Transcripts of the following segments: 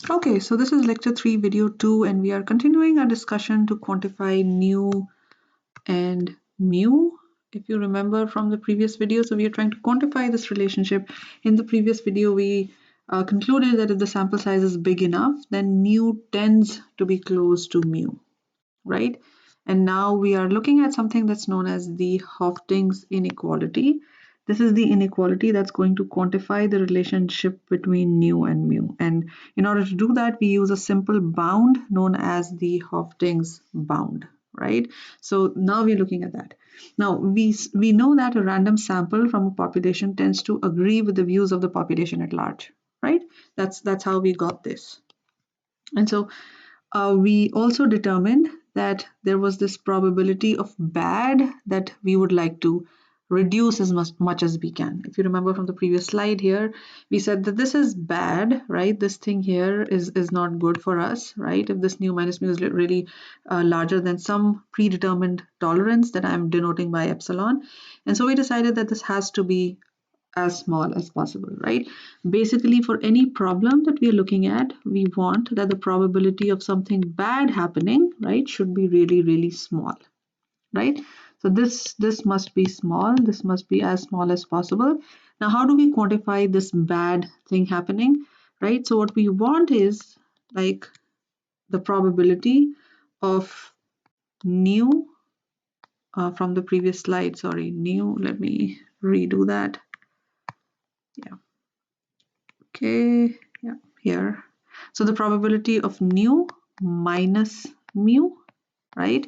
Okay, so this is lecture 3, video 2, and we are continuing our discussion to quantify nu and mu. If you remember from the previous video, so we are trying to quantify this relationship. In the previous video, we concluded that if the sample size is big enough, then nu tends to be close to mu, right? And now we are looking at something that's known as the Hoeffding's inequality. This is the inequality that's going to quantify the relationship between nu and mu. And in order to do that, we use a simple bound known as the Hoeffding's bound, right? So now we're looking at that. Now we know that a random sample from a population tends to agree with the views of the population at large, right? That's how we got this. And so we also determined that there was this probability of bad that we would like to reduce as much as we can. If you remember from the previous slide here, we said that this is bad, right? This thing here is not good for us, right? If this nu minus mu is really larger than some predetermined tolerance that I'm denoting by epsilon. And so we decided that this has to be as small as possible, right? Basically, for any problem that we are looking at, we want that the probability of something bad happening, right, should be really, really small, right? So this must be small, this must be as small as possible. Now, how do we quantify this bad thing happening, right? So what we want is like the probability of nu from the previous slide, sorry, nu, let me redo that. Yeah. Okay, yeah, here. So the probability of nu minus mu, right,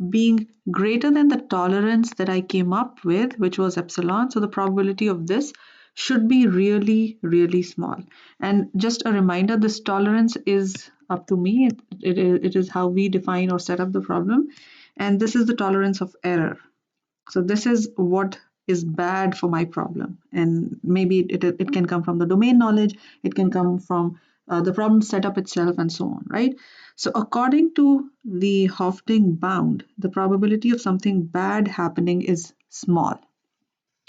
being greater than the tolerance that I came up with, which was epsilon. So the probability of this should be really, really small. And just a reminder, this tolerance is up to me. It is how we define or set up the problem. And this is the tolerance of error. So this is what is bad for my problem. And maybe it can come from the domain knowledge, it can come from the problem setup itself, and so on, right? So according to the Hoeffding bound, the probability of something bad happening is small,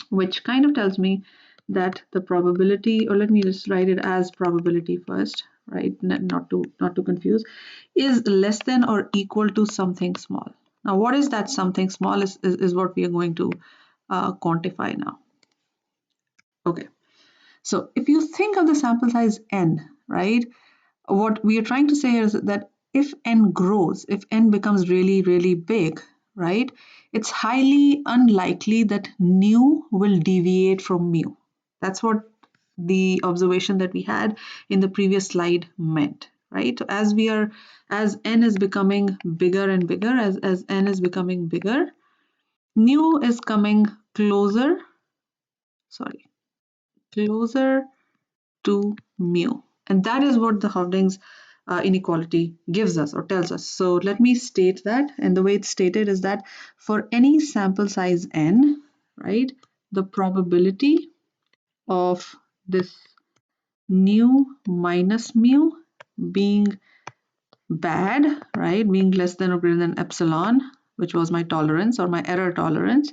which kind of tells me that the probability, or let me just write it as probability first, right? Not to confuse, is less than or equal to something small. Now, what is that something small is what we are going to quantify now. Okay, so if you think of the sample size n, right, what we are trying to say is that if n grows, if n becomes really, really big, right, it's highly unlikely that nu will deviate from mu. That's what the observation that we had in the previous slide meant, right? So as n is becoming bigger and bigger, as n is becoming bigger, nu is coming closer, sorry, closer to mu. And that is what the Hoeffding's inequality gives us or tells us. So let me state that. And the way it's stated is that for any sample size n, right, the probability of this nu minus mu being bad, right, being less than or greater than epsilon, which was my tolerance or my error tolerance,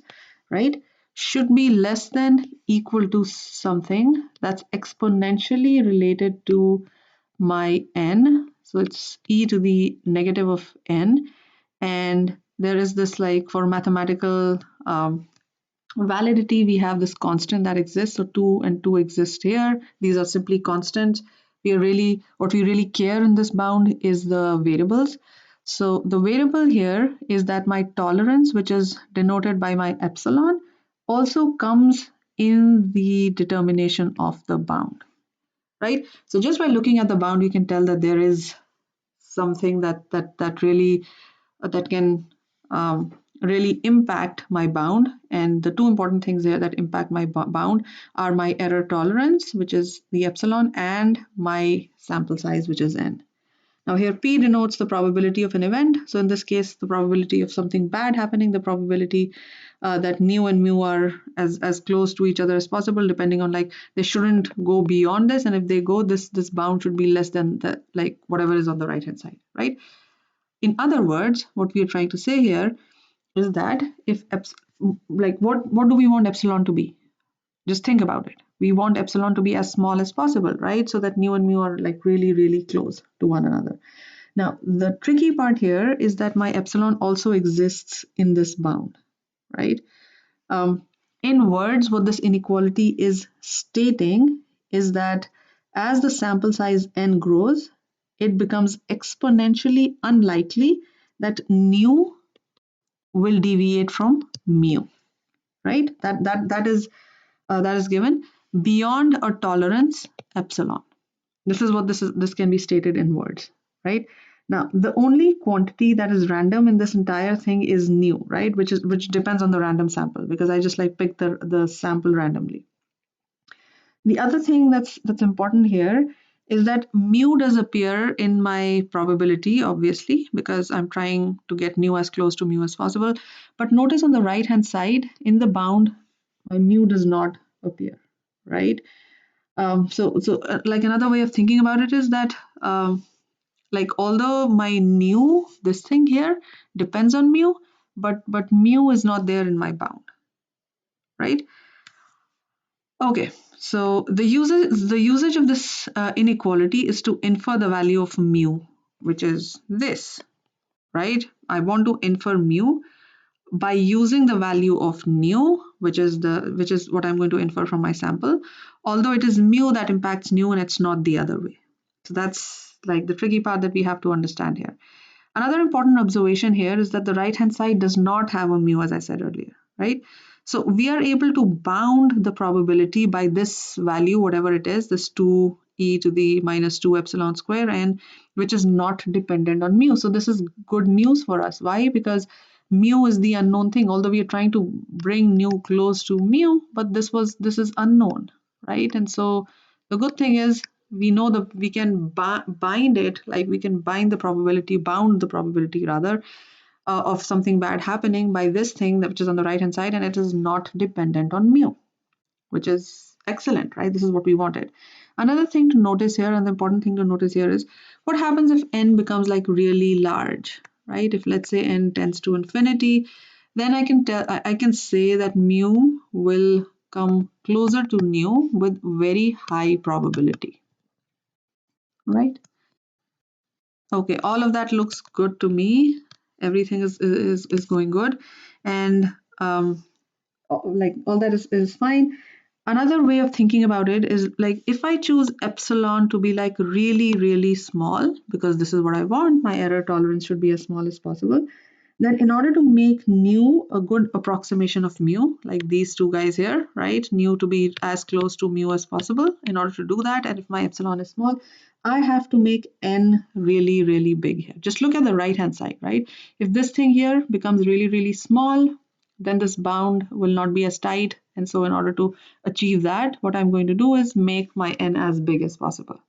right, should be less than equal to something that's exponentially related to my n. So it's e to the negative of n. And there is this, like, for mathematical validity, we have this constant that exists. So 2 and 2 exist here. These are simply constants. What we really care in this bound is the variables. So the variable here is that my tolerance, which is denoted by my epsilon, also comes in the determination of the bound, right? So just by looking at the bound, you can tell that there is something that really that can really impact my bound. And the two important things here that impact my bound are my error tolerance, which is the epsilon, and my sample size, which is n. Now here P denotes the probability of an event. So in this case, the probability of something bad happening, the probability that nu and mu are as close to each other as possible, depending on, like, they shouldn't go beyond this. And if they go, this bound should be less than the, like, whatever is on the right hand side, right? In other words, what we are trying to say here is that if, like, what do we want epsilon to be? Just think about it. We want epsilon to be as small as possible, right? So that mu and mu are like really, really close to one another. Now, the tricky part here is that my epsilon also exists in this bound, right? Um, in words, what this inequality is stating is that as the sample size n grows, it becomes exponentially unlikely that nu will deviate from mu, right? That is given beyond a tolerance epsilon. This is what this can be stated in words, right? Now, the only quantity that is random in this entire thing is nu, right? Which depends on the random sample, because I just like pick the sample randomly. The other thing that's important here is that mu does appear in my probability, obviously, because I'm trying to get nu as close to mu as possible. But notice on the right hand side in the bound, my mu does not appear, right? So like another way of thinking about it is that like although my nu, this thing here, depends on mu, but mu is not there in my bound, right? Okay, so the usage of this inequality is to infer the value of mu, which is this, right? I want to infer mu by using the value of nu, which is what I'm going to infer from my sample, although it is mu that impacts nu and it's not the other way. So that's like the tricky part that we have to understand here. Another important observation here is that the right hand side does not have a mu, as I said earlier, right? So we are able to bound the probability by this value, whatever it is, this 2e to the minus 2 epsilon square, and which is not dependent on mu. So this is good news for us. Why? Because mu is the unknown thing, although we are trying to bring nu close to mu, but this is unknown, right? And so the good thing is we know that we can bind it, like we can bound the probability rather, of something bad happening by this thing which is on the right hand side, and it is not dependent on mu, which is excellent, right? This is what we wanted. Another thing to notice here, and the important thing to notice here, is what happens if n becomes like really large, right? If let's say n tends to infinity, then I can say that mu will come closer to nu with very high probability, right? Okay, all of that looks good to me. Everything is going good, and like all that is fine. Another way of thinking about it is like if I choose epsilon to be like really, really small, because this is what I want, my error tolerance should be as small as possible, then in order to make nu a good approximation of mu, like these two guys here, right, nu to be as close to mu as possible, in order to do that, and if my epsilon is small, I have to make n really, really big here. Just look at the right hand side, right? If this thing here becomes really, really small, then this bound will not be as tight, and so in order to achieve that, what I'm going to do is make my n as big as possible,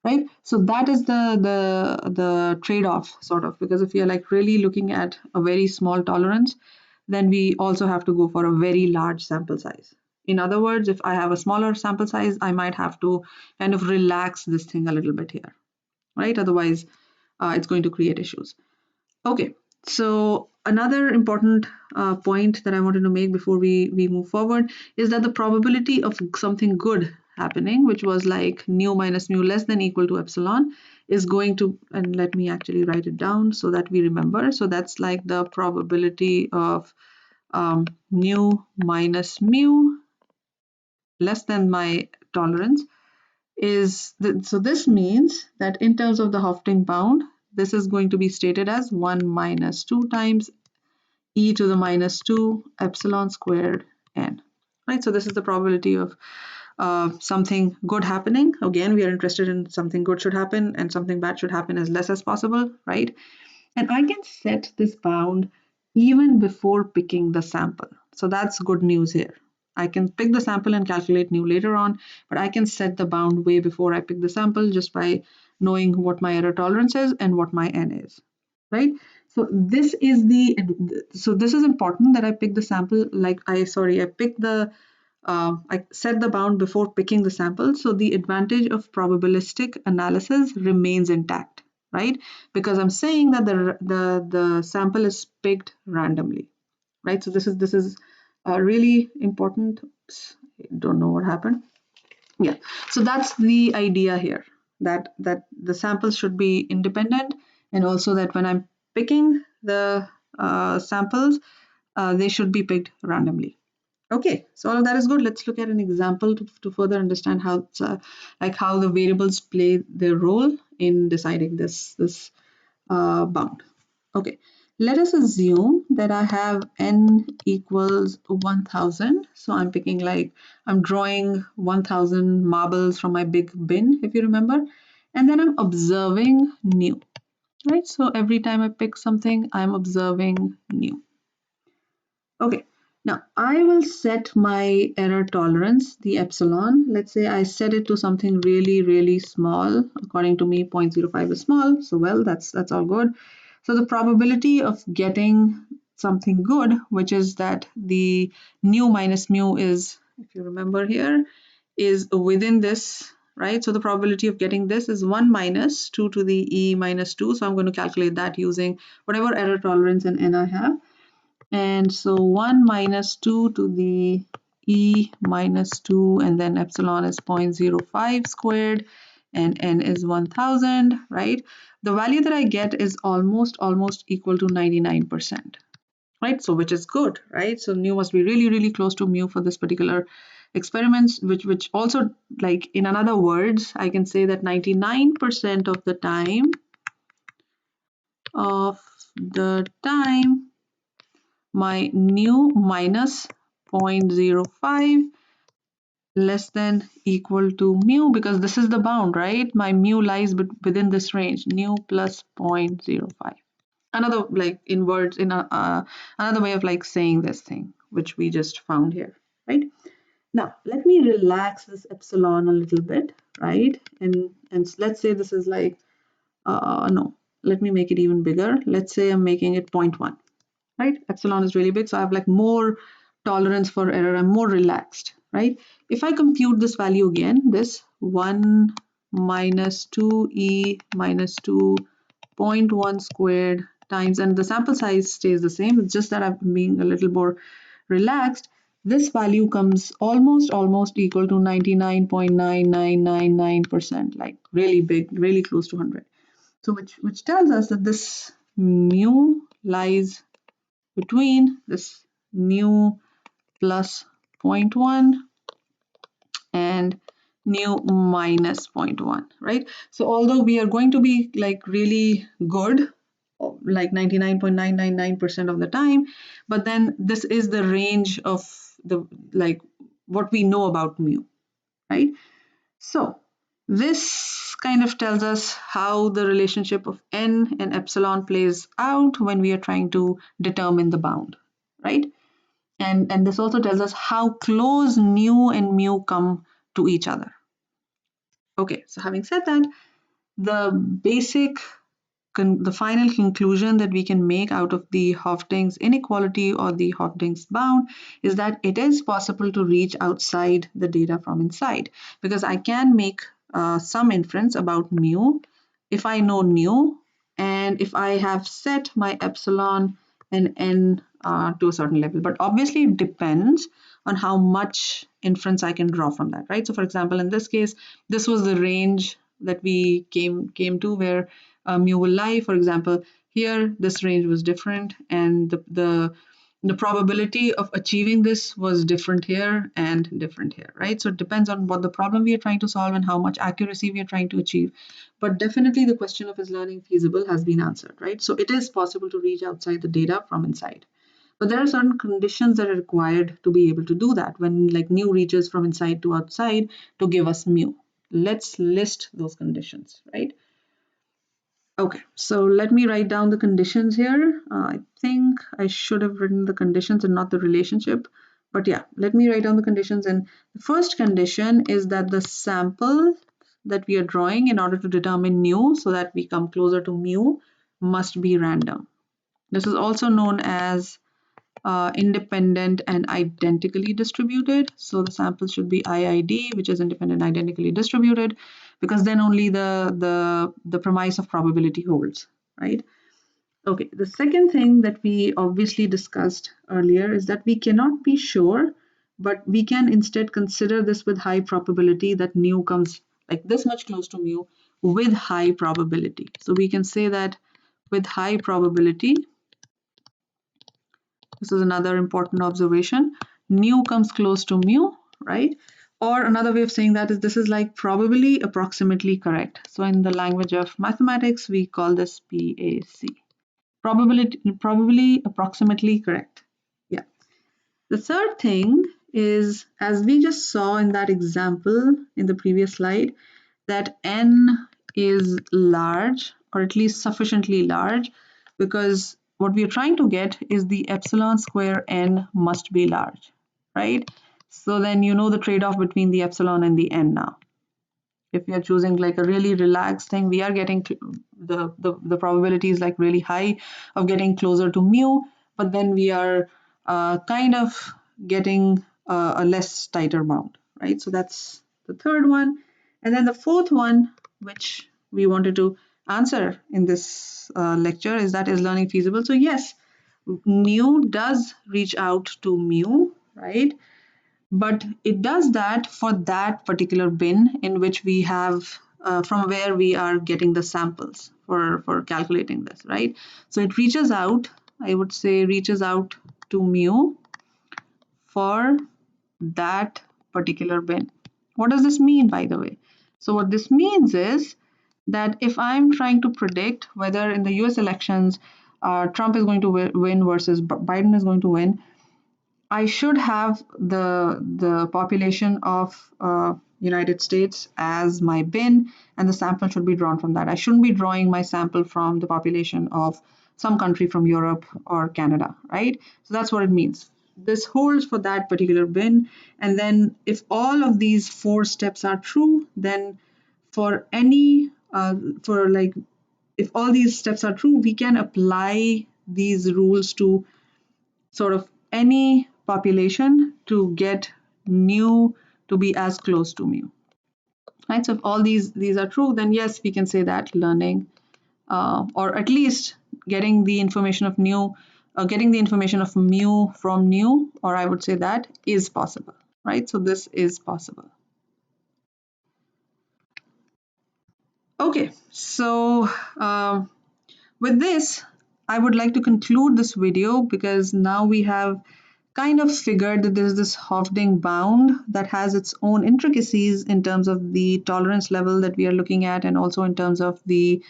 right? So that is the trade-off, sort of, because if you're like really looking at a very small tolerance, then we also have to go for a very large sample size. In other words, if I have a smaller sample size, I might have to kind of relax this thing a little bit here, right? Otherwise, it's going to create issues. Okay, so another important point that I wanted to make before we move forward is that the probability of something good happening, which was like nu minus mu less than equal to epsilon, is going to, and let me actually write it down so that we remember. So that's like the probability of nu minus mu less than my tolerance so this means that in terms of the Hoeffding bound, this is going to be stated as 1 minus 2 times e to the minus 2 epsilon squared n. Right, so this is the probability of something good happening. Again, we are interested in something good should happen and something bad should happen as less as possible, right? And I can set this bound even before picking the sample. So that's good news here. I can pick the sample and calculate nu later on, but I can set the bound way before I pick the sample just by knowing what my error tolerance is and what my n is, right? So this is important that I pick the sample, like I pick the I set the bound before picking the sample, so the advantage of probabilistic analysis remains intact, right? Because I'm saying that the sample is picked randomly, right? So this is really important. Oops, I don't know what happened. Yeah, so that's the idea here, that the samples should be independent, and also that when I'm picking the samples, they should be picked randomly. Okay, so all of that is good. Let's look at an example to further understand how it's, like how the variables play their role in deciding this bound. Okay, let us assume that I have n equals 1000. So I'm picking, like, I'm drawing 1000 marbles from my big bin, if you remember, and then I'm observing new, right? So every time I pick something, I'm observing new. Okay, now I will set my error tolerance, the epsilon. Let's say I set it to something really, really small. According to me, 0.05 is small, so well, that's all good. So the probability of getting something good, which is that the nu minus mu is, if you remember here, is within this, right? So the probability of getting this is 1 minus 2 to the e minus 2. So I'm going to calculate that using whatever error tolerance and n I have. And so 1 minus 2 to the e minus 2, and then epsilon is 0.05 squared, and n is 1000, right? The value that I get is almost equal to 99%, right? So which is good, right? So nu must be really, really close to mu for this particular experiments, which also, like, in another words, I can say that 99% of the time my nu minus 0.05 less than equal to mu, because this is the bound, right? My mu lies within this range, nu plus 0.05. Another, like, in words, in another way of, like, saying this thing, which we just found here, right? Now, let me relax this epsilon a little bit, right? And let's say this is like, no, let me make it even bigger. Let's say I'm making it 0.1. Right? Epsilon is really big, so I have, like, more tolerance for error. I'm more relaxed, right? If I compute this value again, this 1 minus 2e minus 2 0.1 squared times, and the sample size stays the same, it's just that I'm being a little more relaxed, this value comes almost equal to 99.9999%, like really big, really close to 100. So which tells us that this mu lies between this nu plus 0.1 and nu minus 0.1, right? So although we are going to be, like, really good, like 99.999% of the time, but then this is the range of the, like, what we know about mu, right? So this kind of tells us how the relationship of n and epsilon plays out when we are trying to determine the bound, right? And this also tells us how close nu and mu come to each other. Okay, so having said that, the basic the final conclusion that we can make out of the Hoeffding's inequality or the Hoeffding's bound is that it is possible to reach outside the data from inside, because I can make some inference about mu if I know nu, and if I have set my epsilon and n to a certain level. But obviously it depends on how much inference I can draw from that, right? So for example, in this case, this was the range that we came to where mu will lie. For example, here this range was different, and the probability of achieving this was different here and different here, right? So it depends on what the problem we are trying to solve and how much accuracy we are trying to achieve. But definitely the question of is learning feasible has been answered, right? So it is possible to reach outside the data from inside. But there are certain conditions that are required to be able to do that when, like, nu reaches from inside to outside to give us mu. Let's list those conditions, right? Okay, so let me write down the conditions here. I think I should have written the conditions and not the relationship. But yeah, let me write down the conditions. And the first condition is that the sample that we are drawing in order to determine nu, so that we come closer to mu, must be random. This is also known as independent and identically distributed. So the sample should be IID, which is independent and identically distributed, because then only the premise of probability holds, right? Okay, the second thing that we obviously discussed earlier is that we cannot be sure but we can instead consider this with high probability that mu comes like this much close to mu with high probability. So we can say that with high probability, this is another important observation, nu comes close to mu, right? Or another way of saying that is this is like probably approximately correct. So in the language of mathematics, we call this PAC. Probably approximately correct. Yeah. The third thing is, as we just saw in that example in the previous slide, that n is large, or at least sufficiently large, because what we are trying to get is the epsilon square n must be large, right? So then you know the trade-off between the epsilon and the n now. If we are choosing like a really relaxed thing, we are getting the probability is like really high of getting closer to mu, but then we are kind of getting a less tighter bound, right? So that's the third one. And then the fourth one, which we wanted to answer in this lecture, is that is learning feasible? So yes, mu does reach out to mu, right? But it does that for that particular bin in which we have from where we are getting the samples for calculating this, right? So it reaches out, I would say reaches out to mu for that particular bin. What does this mean, by the way? So what this means is that if I'm trying to predict whether in the US elections Trump is going to win versus Biden is going to win, I should have the population of United States as my bin, and the sample should be drawn from that. I shouldn't be drawing my sample from the population of some country from Europe or Canada, right? So that's what it means. This holds for that particular bin, and then if all of these four steps are true, then for any for like if all these steps are true, we can apply these rules to sort of any population to get mu to be as close to mu, right? So if all these are true, then yes, we can say that learning or at least getting the information of getting the information of mu from nu, or I would say that is possible, right? So this is possible. Okay, so with this, I would like to conclude this video because now we have kind of figured that there is this Hoeffding bound that has its own intricacies in terms of the tolerance level that we are looking at, and also in terms of the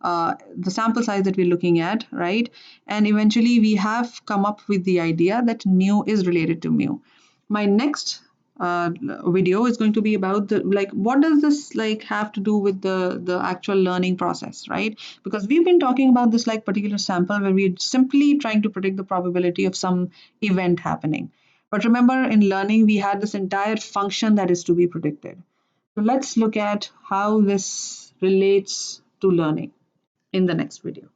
sample size that we're looking at, right? And eventually we have come up with the idea that nu is related to mu. My next video is going to be about the like what does this like have to do with the actual learning process, right? Because we've been talking about this like particular sample where we're simply trying to predict the probability of some event happening, but remember in learning we had this entire function that is to be predicted. So let's look at how this relates to learning in the next video.